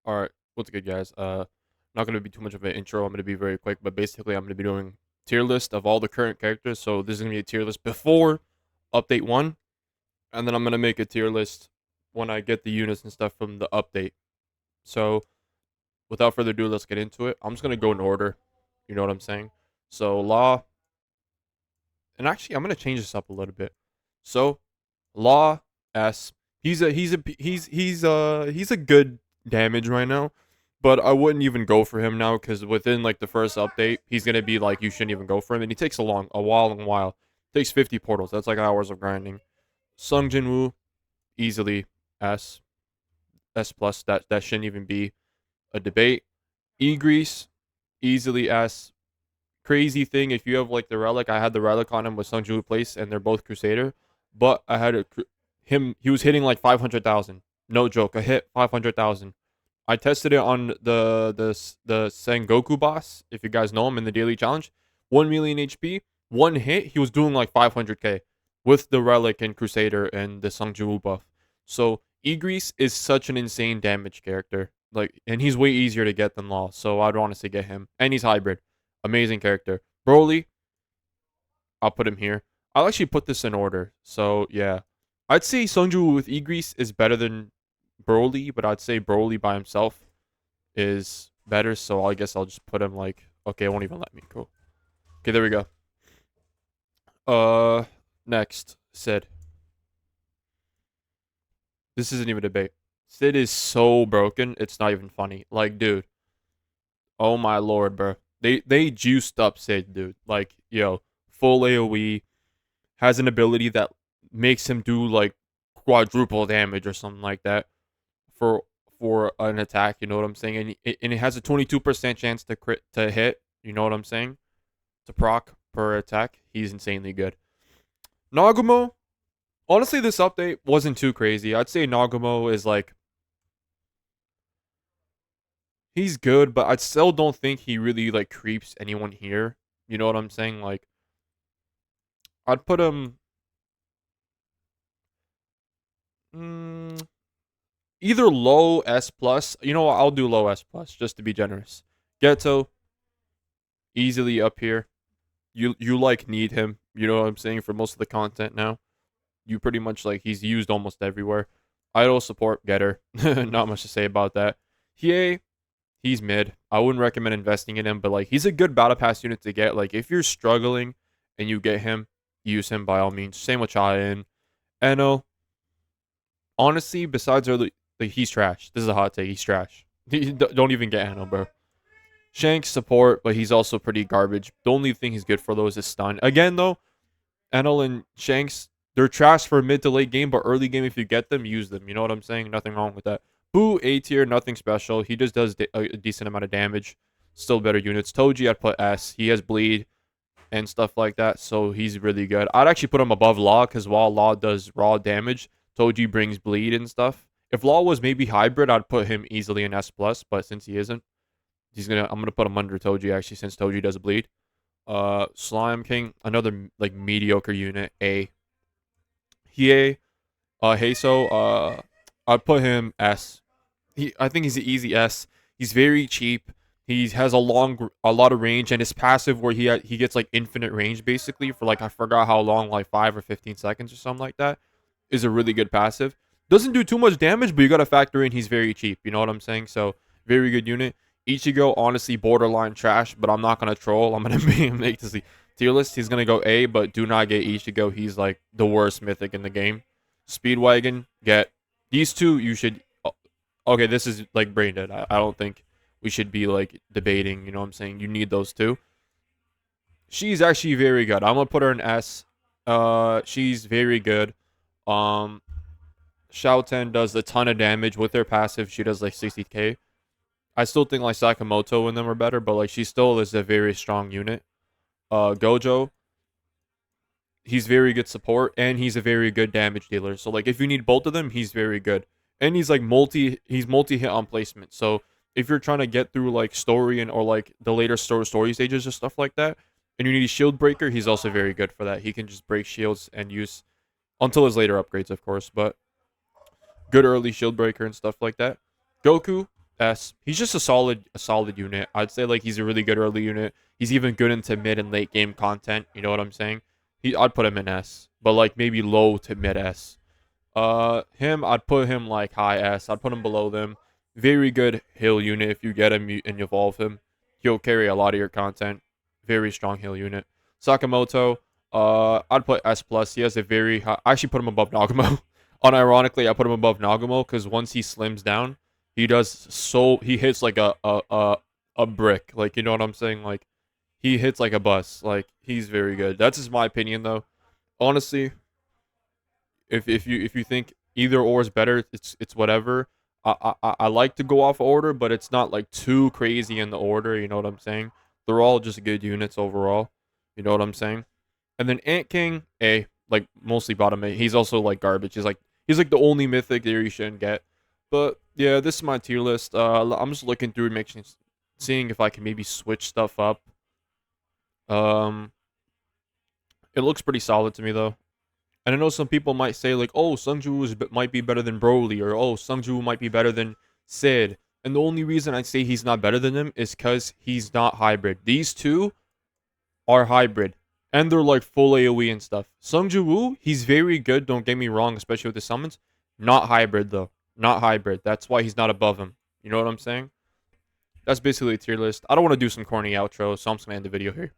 All right, what's good, guys? Not gonna be too much of an intro. I'm gonna be very quick, but basically, I'm gonna be doing tier list of all the current characters. So this is gonna be a tier list before update one, and then I'm gonna make a tier list when I get the units and stuff from the update. So without further ado, let's get into it. I'm just gonna go in order. You know what I'm saying? So Law, and actually, I'm gonna change this up a little bit. So Law S. He's a good damage right now, but I wouldn't even go for him now because within like the first update, he's gonna be like you shouldn't even go for him, and he takes a while. Takes 50 portals. That's like hours of grinding. Sung Jinwoo, easily S S plus. That shouldn't even be a debate. Egrease, easily S. Crazy thing if you have like the relic. I had the relic on him with Sung Jinwoo place, and they're both Crusader, but I had him. He was hitting like 500,000. No joke. I hit 500,000. I tested it on the Sengoku boss, if you guys know him in the daily challenge. 1 million HP, one hit, he was doing like 500k with the relic and Crusader and the Sungju buff. So Igris is such an insane damage character. Like, and he's way easier to get than Law. So I'd honestly get him. And he's hybrid. Amazing character. Broly, I'll put him here. I'll actually put this in order. So yeah. I'd say Sungju with Igris is better than Broly, but I'd say Broly by himself is better. So I guess I'll just put him like, okay, it won't even let me. Cool. Okay, there we go. Next, Sid. This isn't even a debate. Sid is so broken, it's not even funny. Like, dude, oh my lord, bro. They juiced up Sid, dude. Like, yo, full AoE, has an ability that makes him do like quadruple damage or something like that for an attack. You know what I'm saying? And it has a 22% chance to crit to hit. You know what I'm saying? To proc per attack. He's insanely good. Nagumo. Honestly, this update wasn't too crazy. I'd say Nagumo is like he's good, but I still don't think he really like creeps anyone here. You know what I'm saying? Like I'd put him mm, either low S plus. You know what? I'll do low S plus just to be generous. Geto easily up here. You like need him. You know what I'm saying for most of the content now. You pretty much like he's used almost everywhere. Idol support getter. Not much to say about that. Hiei, he's mid. I wouldn't recommend investing in him, but like he's a good battle pass unit to get. Like if you're struggling and you get him, use him by all means. Same with Chain. Eno, honestly, besides early, like, he's trash. This is a hot take. He's trash. Don't even get Eno, bro. Shanks support, but he's also pretty garbage. The only thing he's good for though is his stun. Again though, Enel and Shanks, they're trash for mid to late game, but early game, if you get them, use them. You know what I'm saying? Nothing wrong with that. Boo, A tier, nothing special. He just does a decent amount of damage. Still better units. Toji, I'd put S. He has bleed and stuff like that, so he's really good. I'd actually put him above Law, because while Law does raw damage, Toji brings bleed and stuff. If Law was maybe hybrid, I'd put him easily in S+, but since he isn't, I'm gonna put him under Toji, actually, since Toji does bleed. Slime King, another like mediocre unit, A. Hiei, Heiso, I'd put him S. I think he's an easy S. He's very cheap. He has a lot of range, and his passive where he gets like infinite range basically for like I forgot how long, like 5 or 15 seconds or something like that, is a really good passive. Doesn't do too much damage, but you gotta factor in he's very cheap. You know what I'm saying? So very good unit. Ichigo, honestly, borderline trash, but I'm not gonna troll. I'm gonna make this tier list. He's gonna go A, but do not get Ichigo. He's like the worst mythic in the game. Speedwagon, get these two. You should. Okay, this is like brain dead. I don't think we should be like debating. You know what I'm saying? You need those two. She's actually very good. I'm gonna put her in S. She's very good. Um, Xiao does a ton of damage with her passive. She does like 60k. I still think like Sakamoto and them are better, but like she still is a very strong unit. Gojo, he's very good support and he's a very good damage dealer. So like if you need both of them, he's very good. And he's like he's multi hit on placement. So if you're trying to get through like story and or like the later story stages or stuff like that, and you need a shield breaker, he's also very good for that. He can just break shields and use until his later upgrades, of course, but good early shield breaker and stuff like that. Goku, S. He's just a solid unit. I'd say like he's a really good early unit. He's even good into mid and late game content. You know what I'm saying? I'd put him in S, but like maybe low to mid S. I'd put him like high S. I'd put him below them. Very good heal unit if you get him and you evolve him. He'll carry a lot of your content. Very strong heal unit. Sakamoto, I'd put S plus. He has a very high. I actually put him above Nagumo. Unironically, I put him above Nagumo because once he slims down, he hits like a brick. Like you know what I'm saying? Like he hits like a bus. Like he's very good. That's just my opinion though. Honestly, if you think either or is better, it's whatever. I like to go off order, but it's not like too crazy in the order. You know what I'm saying? They're all just good units overall. You know what I'm saying? And then Ant King A, like mostly bottom A. He's also like garbage. He's like the only mythic there you shouldn't get. But yeah, this is my tier list. I'm just looking through and seeing if I can maybe switch stuff up. Um, it looks pretty solid to me though. And I know some people might say like, "Oh, might be better than Broly," or "Oh, Sungju might be better than Sid." And the only reason I say he's not better than him is because he's not hybrid. These two are hybrid, and they're like full AOE and stuff. Sungju, he's very good. Don't get me wrong, especially with the summons. Not hybrid though. Not hybrid. That's why he's not above him. You know what I'm saying? That's basically a tier list. I don't want to do some corny outro, so I'm just gonna end the video here.